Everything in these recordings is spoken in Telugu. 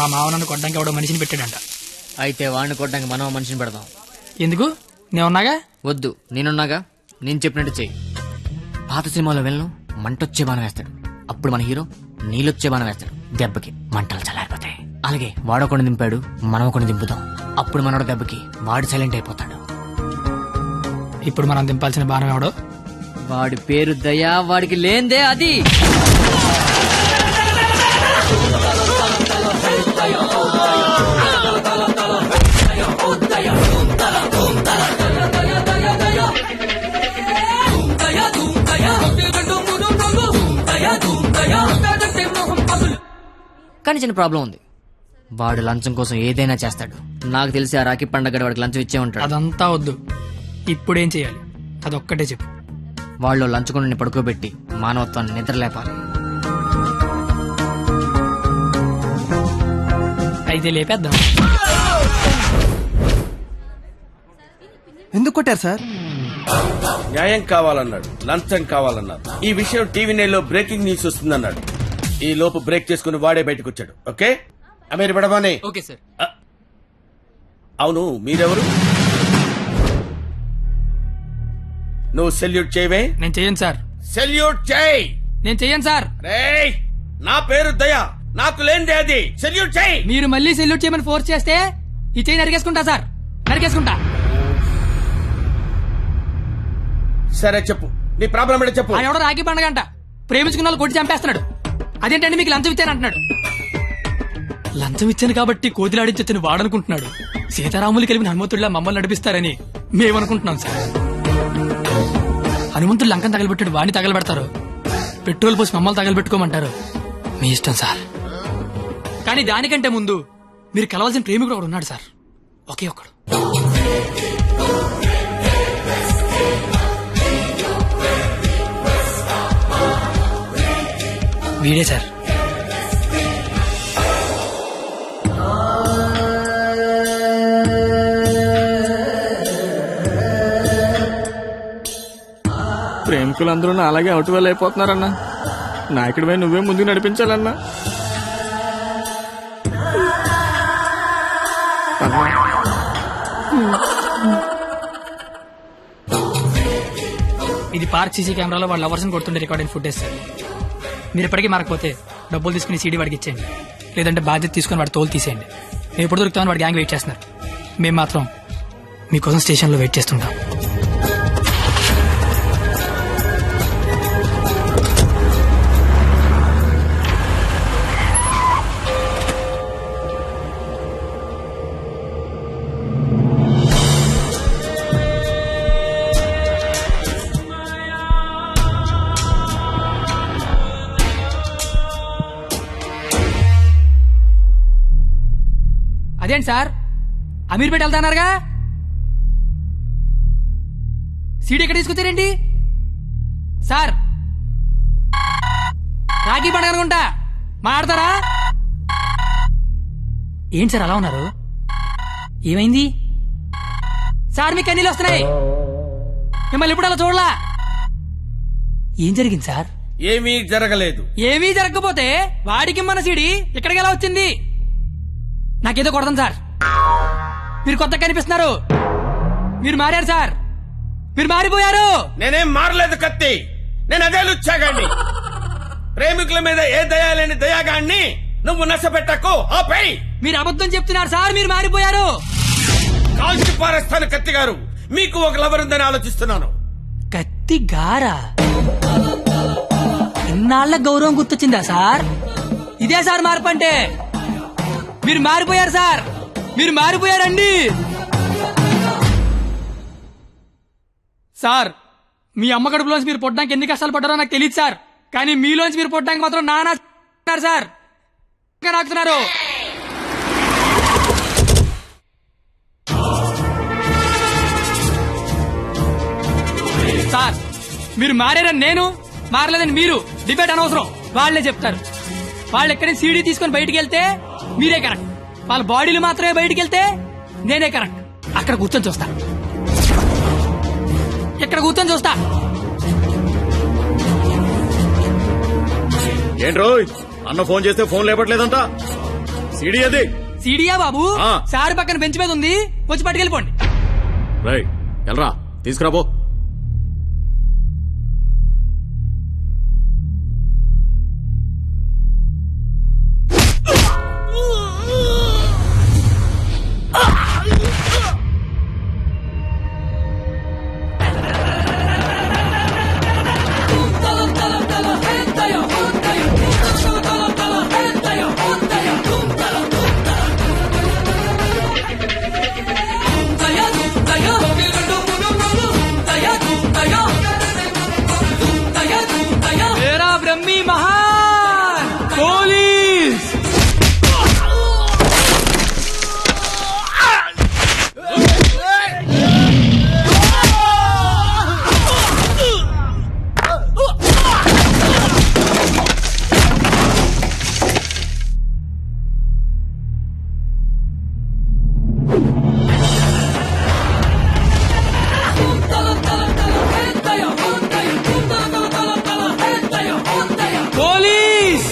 మా మావ నన్ను కొట్టడానికి ఎవడో మనిషిని పెట్టాడంట. అయితే వాడిని కొట్టడానికి మనం మనిషిని పెడదాం. ఎందుకు? నేనున్నాగా. వద్దు, నేనున్నాగా. నేను చెప్పినట్టు చెయ్యి. పాత సినిమాలో వెళ్ళను మంటొచ్చే బాణం వేస్తాడు, అప్పుడు మన హీరో నీళ్ళొచ్చే బాణం వేస్తాడు. దెబ్బకి మంటలు చల్లారిపోతాయి. అలాగే వాడొకడిని దింపాడు, మనం ఒకడిని దింపుదాం. అప్పుడు మనోడు దెబ్బకి వాడు సైలెంట్ అయిపోతాడు. ఇప్పుడు మనం దింపాల్సిన బాణం ఎవడో? వాడి పేరు దయా, వాడికి లేందే అది. కానీ చిన్న ప్రాబ్లం ఉంది. వాడు లంచం కోసం ఏదైనా చేస్తాడు. నాకు తెలిసి ఆ రాఖీ పండగ వాడికి లంచం ఇచ్చే ఉంటాడు. అదంతా వద్దు, ఇప్పుడేం చేయాలి అదొక్కటే చెప్పు. వాళ్ళు లంచుకొని పడుకోబెట్టి మానవత్వాన్ని నిద్రలేపాలి. అయితే లేపేద్దాం. ఎందుకు కొట్టారు సార్? న్యాయం కావాలన్నాడు, లంచం కావాలన్నాడు. ఈ విషయం టీవీ నైన్లో బ్రేకింగ్ న్యూస్ వస్తుందన్నాడు. ఈ లోపు బ్రేక్ చేసుకుని వాడే బయటకు వచ్చాడు. ఓకే అమీర్ బడబానే. Okay sir. అవును, మీరెవరు? నువ్వు సెల్యూట్ చేయవే? నేను చెయ్యను సార్. సెల్యూట్ చేయి. నేను చెయ్యను సార్. రేయ్, నా పేరు దయా, నాకు లేనిదే అది. సెల్యూట్ చేయి. మీరు మళ్ళీ సెల్యూట్ చేయమని ఫోర్స్ చేస్తే ఈ చెయ్యి నరికేసుకుంటా సార్, నరికేసుకుంటా. సరే చెప్పు, నీ ప్రాబ్లం ఏంటో చెప్పు. ఆయన ఎవడో రాఖీ పండగ అంట ప్రేమించుకున్న వాళ్ళు కొట్టి చంపేస్తున్నాడు. అదేంటంటే మీకు లంచం ఇచ్చాను అంటున్నాడు. లంచం ఇచ్చాను కాబట్టి కోతిలాడించొచ్చని వాడనుకుంటున్నాడు. సీతారాములు కలిపిన హనుమంతుడిలా మమ్మల్ని నడిపిస్తారని మేమనుకుంటున్నాం సార్. హనుమంతుడు లంకం తగలబెట్టాడు, వాడిని తగలబెడతారు. పెట్రోల్ పోసి మమ్మల్ని తగలబెట్టుకోమంటారు. మీ ఇష్టం సార్. కానీ దానికంటే ముందు మీరు కలవాల్సిన ప్రేమికుడు ఒకడు ఉన్నాడు సార్, ఒకే ఒక్కడు. వీడే సార్. ప్రేమికులందరూ నా అలాగే అవుట్ వేలు అయిపోతున్నారన్నా. నాయకుడిపై నువ్వే ముందుకు నడిపించాలన్నా. ఇది పార్క్ సీసీ కెమెరాలో వాళ్ళ లవర్స్ కొడుతుండే రికార్డింగ్ ఫుటేజ్ సార్. మీరు ఇప్పటికీ మారకపోతే డబ్బులు తీసుకుని సీడీ వాడికి ఇచ్చేయండి, లేదంటే బాధ్యత తీసుకుని వాడి తోలు తీసేయండి. మేము ఎప్పుడు దొరుకుతామని వాడి గ్యాంగ్ వెయిట్ చేస్తున్నారు. మేము మాత్రం మీకోసం స్టేషన్లో వెయిట్ చేస్తుంటాం. అదేంటి సార్, అమీర్పేట వెళ్తానారుగా, సీడీ ఎక్కడ తీసుకొచ్చారేంటి సార్? రాఖీ పండుగ అనుకుంటా, మాట్లాడతారా? ఏంటి సార్ అలా ఉన్నారు? ఏమైంది సార్? మీకు కన్నీళ్ళు వస్తున్నాయి. మిమ్మల్ని ఇప్పుడు అలా చూడలా. ఏం జరిగింది సార్? ఏమీ జరగలేదు. ఏమీ జరగకపోతే వాడికి మన సీడీ ఇక్కడికి ఎలా వచ్చింది? నాకేదో కొడదాం సార్. మీరు కొత్తగా కనిపిస్తున్నారు. మీరు మారారు సార్, మీరు మారిపోయారు. నేనేం మారలేదు కత్తి, నేను అదే లుచ్చాగాన్ని. ప్రేమికుల మీద ఏ దయా లేని దయాగాన్ని నువ్వు నష్టపెట్టకు. ఆపై మీరు అబద్ధం చెప్తున్నారు సార్, మీరు మారిపోయారు. కాల్చి పారేస్తాను కత్తి గారు. మీకు ఒక లవర్ ఉందని ఆలోచిస్తున్నాను. కత్తి గారా? ఇన్నాళ్ల గౌరవం గుర్తొచ్చిందా సార్? ఇదే సార్ మార్పు అంటే. మీరు మారిపోయారు సార్, మీరు మారిపోయారండి సార్. మీ అమ్మ కడుపులోంచి మీరు పుట్టడానికి ఎన్ని కష్టాలు పడ్డారో నాకు తెలియదు సార్, కానీ మీలోంచి మీరు పుట్టడానికి మాత్రం నానా సార్ నాకుతున్నారు. సార్ మీరు మారారని నేను, మారలేదని మీరు డిబేట్ అనవసరం. వాళ్లే చెప్తారు. వాళ్ళు ఎక్కడి సీడీ తీసుకొని బయటికి వెళ్తే మీరే కరెక్ట్, వాళ్ళ బాడీలు మాత్రమే బయటికి వెళ్తే నేనే కరెక్ట్. అక్కడ కూర్చొని చూస్తా, ఇక్కడ కూర్చొని చూస్తా. ఏంట్రో అన్న ఫోన్ చేస్తే ఫోన్ లేపట్లేదంట. సీడీ అది సీడియా బాబు ఆ. సార్ పక్కన బెంచ్ మీద ఉంది, వచ్చి పట్టుకెళ్ళిపోండి. రై ఎల్రా తీసుకురాబో. तेरा ब्रह्मी महान పోలీస్. పోలీస్.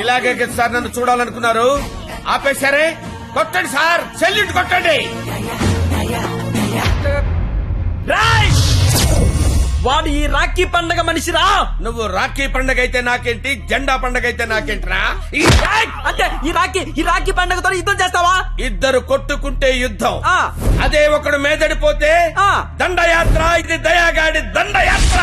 ఇలాగే కదా సార్ నన్ను చూడాలనుకున్నారు, ఆపేశారే. కొట్టండి సార్, సెల్యూట్ కొట్టండి. వాడు ఈ రాఖీ పండగ మనిషిరా. నువ్వు రాఖీ పండగ అయితే నాకేంటి, జెండా పండగ అయితే నాకేంటిరా? అంటే ఈ రాఖీ పండగతో యుద్ధం చేస్తావా? ఇద్దరు కొట్టుకుంటే యుద్ధం, ఆ. అదే ఒకడు మేదడిపోతే ఆ. దండయాత్ర. ఇది దయాగాడి దండయాత్ర.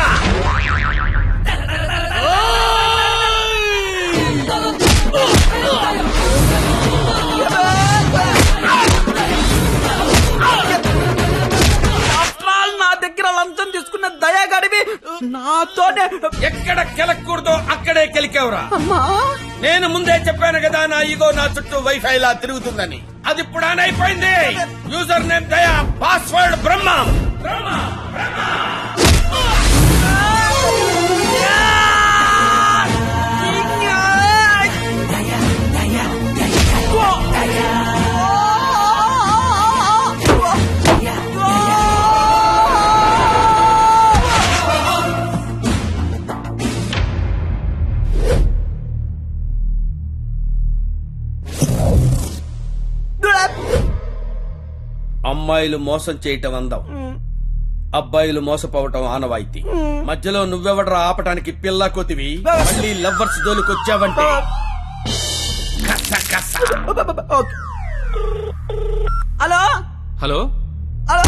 నా దగ్గర లంచం తీసుకున్న దయాగాడివి నాతోనే. ఎక్కడ కెలకూడదో అక్కడే కెలికేవరా. నేను ముందే చెప్పాను కదా, నా ఈగో నా చుట్టూ వైఫై లా తిరుగుతుందని. అది ఇప్పుడు ఆన్ అయిపోయింది. యూజర్ నేమ్ దయా, పాస్వర్డ్ బ్రహ్మ. అమ్మాయిలు మోసం చేయటం అందం, అబ్బాయిలు మోసపోవటం ఆనవాయితీ. మధ్యలో నువ్వెవడరా ఆపటానికి పిల్ల కోతివి? మళ్ళీ లవ్వర్స్ దోలుకొచ్చావంటే కస. Hello hello hello.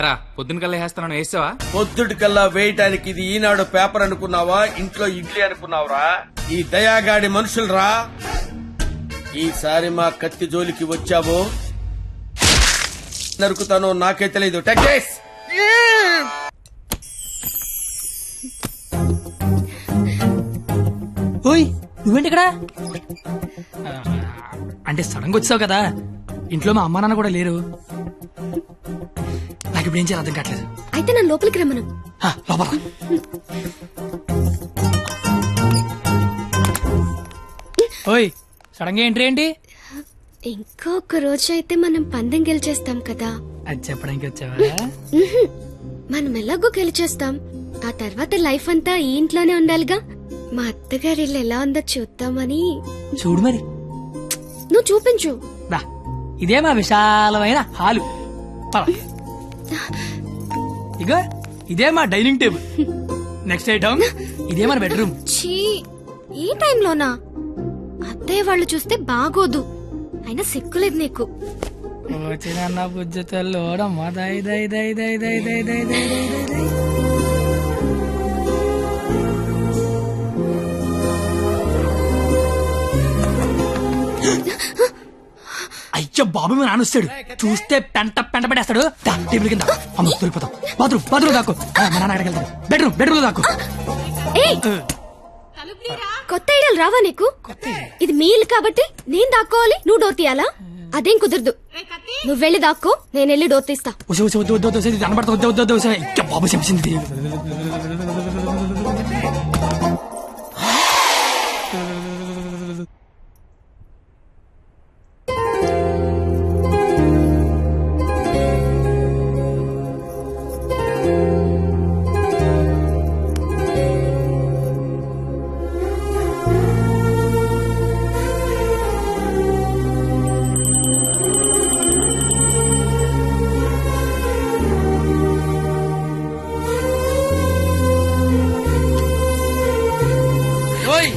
ఎరా పొద్దున కల్లా వేస్తాను వేసావా? పొద్దుటికల్లా వేయటానికి ఇది ఈనాడు పేపర్ అనుకున్నావా, ఇంట్లో ఇడ్లీ అనుకున్నావురా? ఈ దయాగాడి మనుషులరా. ఈసారి మా కత్తి జోలికి వచ్చావో నరుకుతానో నాకే తెలీదు. టెక్స్ ఓయ్ నువ్వేంటి ఇక్కడ? అంటే సడన్ గా వచ్చావు కదా, ఇంట్లో మా అమ్మా నాన్న కూడా లేరు. నాకు ఇప్పుడు ఏం చేయాలి అర్థం కావట్లేదు. అయితే నన్ను లోపలికి రమ్మను. లోపల ఓయ్ సడన్ గా ఎంట్రీ ఏంటి? ఇంకొక రోజు అయితే మనం పందెం గెలిచేస్తాం కదా. అది చెప్పడానికి వచ్చావా? మనం ఎలాగో గెలిచేస్తాం, ఆ తర్వాత లైఫ్ అంతా ఈ ఇంట్లోనే ఉండాలిగా. మా అత్తగారి ఇల్లు ఎలా ఉందో చూద్దామని. చూడు మరి. నువ్వు చూపించు. రా, ఇదే మా విశాలమైన హాలు. పద. ఇగో ఇదే మా డైనింగ్ టేబుల్. నెక్స్ట్ ఐటమ్ ఇదే మన బెడ్రూమ్. ఛీ, ఈ టైంలోనా? అత్తయ్య వాళ్ళు చూస్తే బాగోదు. అయినా సిగ్గులేదు నీకు. వచ్చిన బుజ్జ తల్లోడమ్మా. దై దై దై దై దై దై దై దై దై దై. అయ్యో బాబు మీ నాన్న వస్తాడు, చూస్తే పెంట పెంట పెట్టేస్తాడు. దా, టేబుల్ కింద. అమ్మ దొరికిపోతాం. బాత్రూమ్ దాకు. మా నాన్న అక్కడికి వెళ్తాడు. బెడ్రూమ్ దాకు. ఏయ్, కొత్త ఐడియాలు రావా నీకు? ఇది మీ ఇల్లు కాబట్టి నేను దాక్కోవాలి, నువ్వు డోర్ తీయాలా? అదేం కుదరదు. నువ్వు వెళ్ళి దాక్కో, నేను వెళ్ళి డోర్ తీస్తా. ఉసే ఉసే వద్దు వద్దు వద్దు ఉసే, కనబడతా వద్దు వద్దు వద్దు ఉసే. ఇంకా బాబు చెప్పింది. ఓయ్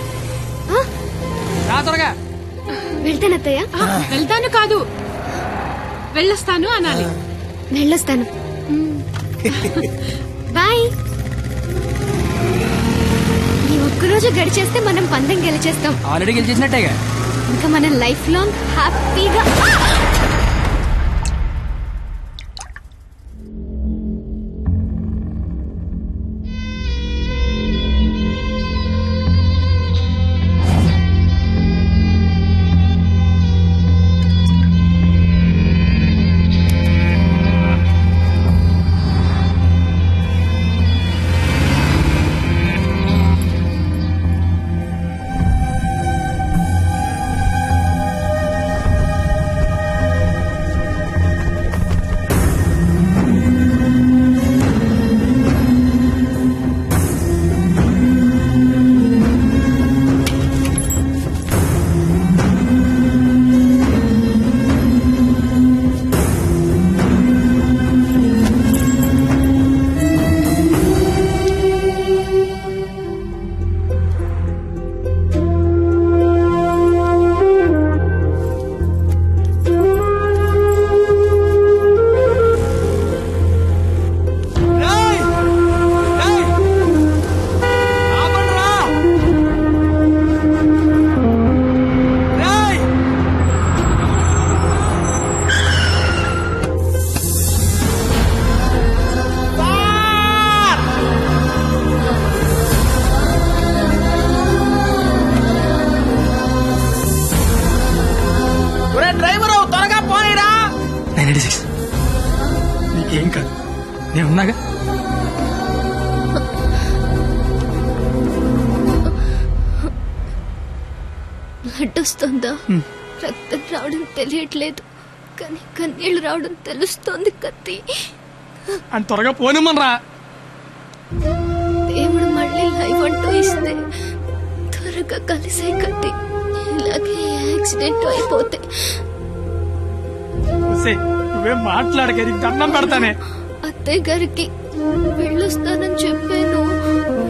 రా త్వరగా. వెళ్తానత్తయ్య. వెళ్తాను కాదు, వెళ్ళొస్తాను అనాలి. వెళ్ళొస్తాను. బాయ్. ఈ ఒక్కరోజు గడిచేస్తే మనం పందెం గెలిచేస్తాం. ఆల్రెడీ గెలిచేసినట్టేగా. ఇంకా మనం లైఫ్ లాంగ్ హ్యాపీగా. డ్రైవరు త్వరగా పోనీరా. 986 నీకేం కాదు, నేను ఉన్నాగా. బ్లడ్ వస్తుందా? రక్తం రావడం తెలియట్లేదు, కానీ కన్నీళ్లు రావడం తెలుస్తోంది. కత్తి అని త్వరగా పోనిమ్మనరా. దేవుడు మళ్ళీ లైఫ్ అంటూ ఇస్తే త్వరగా కలిసే కత్తి. ఇలాగే యాక్సిడెంట్ అయిపోతే నువ్వేం మాట్లాడక, నీకు దండం పెడతానే. అత్తయ్య గారికి వెళ్ళొస్తానని చెప్పాను,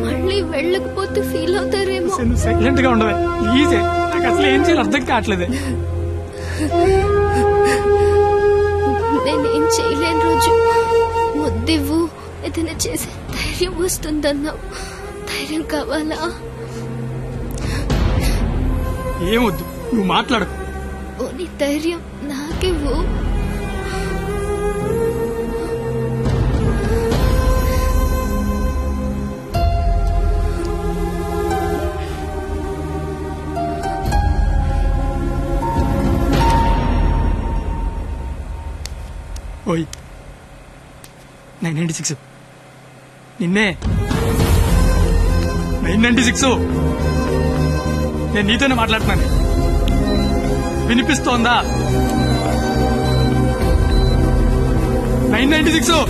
మళ్ళీ వెళ్ళకపోతే ఫీల్ అవుతారేమో. నువ్వు సైలెంట్ గా ఉండవే ప్లీజ్. నాకు అసలు ఏం చేయాలి అర్థం కావట్లేదే. నేనేం చేయలేని రోజు ముద్దివ్వు, ఏదైనా చేసే ధైర్యం వస్తుందన్నావు. ధైర్యం కావాలా? ఏమొద్దు, నువ్వు మాట్లాడు. ఓని ధైర్యం నాకివ్వు. ఓయ్ 996 నిన్నే. 996 నేను నీతోనే మాట్లాడుతున్నాను. వినిపిస్తోందా? 996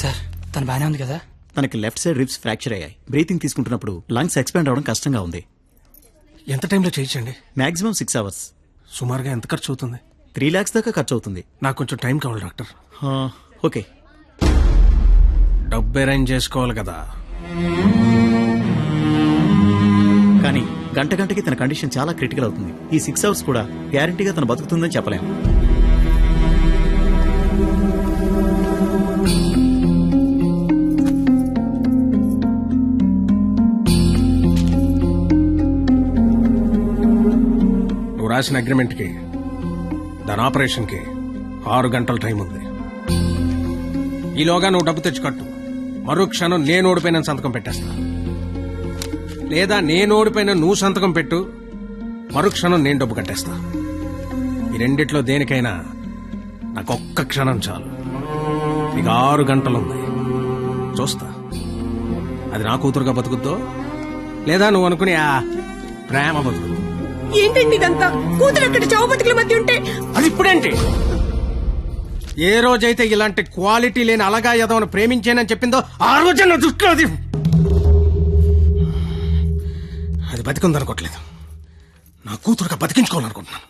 సార్, తను బానే ఉంది కదా? తనకి లెఫ్ట్ సైడ్ రిబ్స్ ఫ్రాక్చర్ అయ్యాయి. బ్రీతింగ్ తీసుకుంటున్నప్పుడు లంగ్స్ ఎక్స్పాండ్ అవడం కష్టంగా ఉంది. ఎంత టైంలో చేయించండి? Maximum 6 hours. సుమారుగా ఎంత ఖర్చు అవుతుంది? 3 lakhs దాకా ఖర్చు అవుతుంది. నాకు కొంచెం టైం కావాలి డాక్టర్. ఓకే, డబ్బు అరేంజ్ చేసుకోవాలి కదా. కానీ గంటకి తన కండిషన్ చాలా క్రిటికల్ అవుతుంది. ఈ 6 hours కూడా గ్యారంటీగా తను బతుకుతుందని చెప్పలేము. నువ్వు రాసిన అగ్రిమెంట్ కి, దాని ఆపరేషన్ కి 6 గంటల టైం ఉంది. ఈలోగా నువ్వు డబ్బు తెచ్చి కట్టు. మరుక్షణం నేను ఓడిపోయిన సంతకం పెట్టేస్తా. లేదా నేను ఓడిపోయిన నువ్వు సంతకం పెట్టు, మరుక్షణం నేను డబ్బు కట్టేస్తా. ఈ రెండిట్లో దేనికైనా నాకు ఒక్క క్షణం చాలు. నీకు 6 గంటలుంది, చూస్తా అది నా కూతురుగా బతుకుద్దో లేదా నువ్వు అనుకుని ఆ ప్రేమ బతుకు. ఏంటండి ఇదంతా? కూతురు అక్కడ చావు బతుకుల మధ్య ఉంటే అది ఇప్పుడేంటి? ఏ రోజైతే ఇలాంటి క్వాలిటీ లేని అలగా యదవను ప్రేమించానని చెప్పిందో ఆ రోజే నా దృష్టిలో అది బతికుందనుకోవట్లేదు. నా కూతురుగా బతికించుకోవాలనుకుంటున్నాను.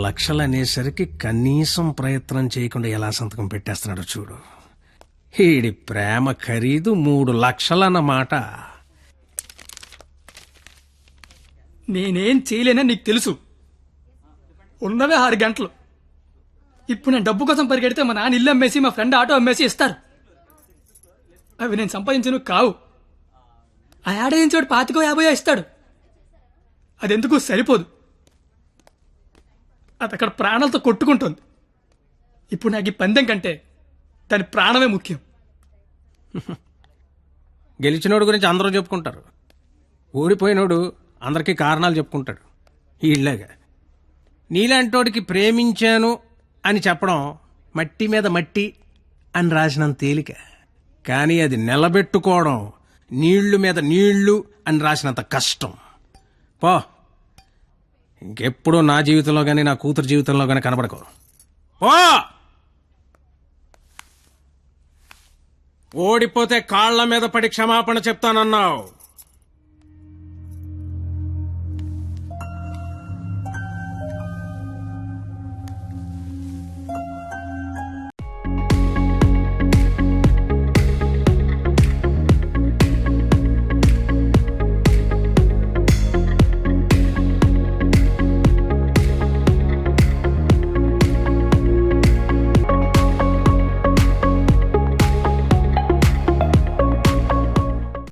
లక్షలు అనేసరికి కనీసం ప్రయత్నం చేయకుండా ఎలా సంతకం పెట్టేస్తున్నాడు చూడు. ఈడి ప్రేమ ఖరీదు 3 లక్షలన్నమాట. నేనేం చేయలేనని నీకు తెలుసు. ఉన్నవే 6 గంటలు. ఇప్పుడు నేను డబ్బు కోసం పరిగెడితే మా నాన్న ఇల్లు అమ్మేసి మా ఫ్రెండ్ ఆటో అమ్మేసి ఇస్తారు. అవి నేను సంపాదించను కావు. ఆ ఏడాదించోడు 25-50 ఇస్తాడు. అదెందుకు సరిపోదు. అది అక్కడ ప్రాణాలతో కొట్టుకుంటుంది. ఇప్పుడు నాకు ఈ పందెం కంటే దాని ప్రాణమే ముఖ్యం. గెలిచినోడు గురించి అందరూ చెప్పుకుంటారు, ఓడిపోయినోడు అందరికీ కారణాలు చెప్పుకుంటాడు. ఇలాగా నీలాంటోడికి ప్రేమించాను అని చెప్పడం మట్టి మీద మట్టి అని రాసినంత తేలిక. కానీ అది నిలబెట్టుకోవడం నీళ్లు మీద నీళ్లు అని రాసినంత కష్టం. పో, ఇంకెప్పుడూ నా జీవితంలో గానీ నా కూతురు జీవితంలో గానీ కనబడకో. పో. ఓడిపోతే కాళ్ల మీద పడి క్షమాపణ చెప్తానన్నావు.